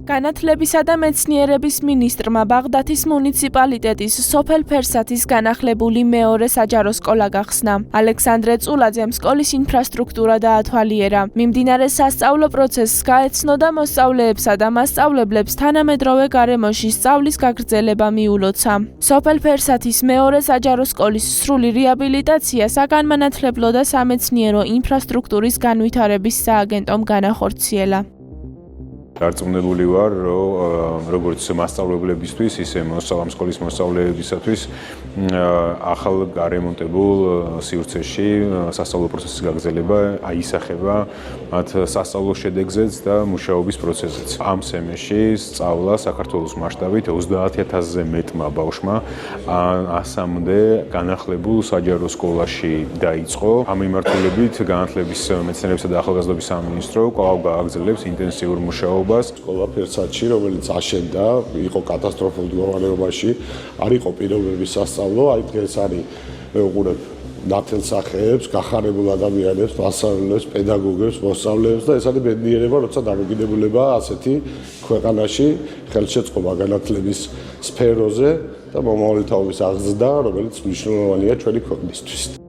განათლებისა და მეცნიერების მინისტრმა ბაღდათის მუნიციპალიტეტის სოფელ ფერსათის განახლებული მეორე საჯარო სკოლა გახსნა. ალექსანდრე წულაძემ სკოლის ინფრასტრუქტურა დაათვალიერა. მიმდინარე სასწავლო პროცესს გაეცნო და მოსწავლეებსა და მასწავლებლებს თანამედროვე გარემოში სწავლის გაგრძელება მიულოცა. სოფელ ფერსათის მეორე საჯარო სკოლის სრული რეაბილიტაცია საგანმანათლებლო და სამეცნიერო ინფრასტრუქტურის განვითარების სააგენტომ განახორციელა. Დარწმუნებული ვარ, რომ როგორც მასწავლებლებისთვის, ისე ამ სკოლის მოსწავლეებისათვის ახალ გარემონტებულ სივრცეში სასწავლო პროცესის გაგრძელება აისახება მათ სასწავლო შედეგზეც და მუშაობის პროცესზეც. ამ სემესტრში სწავლა საქართველოს მასშტაბით 30000-ზე მეტმა ბავშვმა 100-მდე განახლებულ საჯარო სკოლაში დაიწყო. ამ მიმართულებით განათლების, მეცნიერებისა და ახალგაზრდობის სამინისტრო კვლავ გააგრძელებს ინტენსიურ მუშაობას. სკოლა ფერსათში, რომელიც აშენდა, იყო კატასტროფულ მდგომარეობაში, არ იყო პირობების სასწავლო, აი დღეს არის მეუღურებ ნათელსახეებს, გახარებულ ადამიანებს, მასწავლებლებს, პედაგოგებს, მოსწავლეებს და ეს არის ბედნიერება, როცა დამოკიდებულება ასეთი ქვეყანაში ხელშეწყობა განათლების სფეროზე და მომავალი თაობის აღზრდა, რომელიც მნიშვნელოვანია ჩვენი ქვეყნისთვის.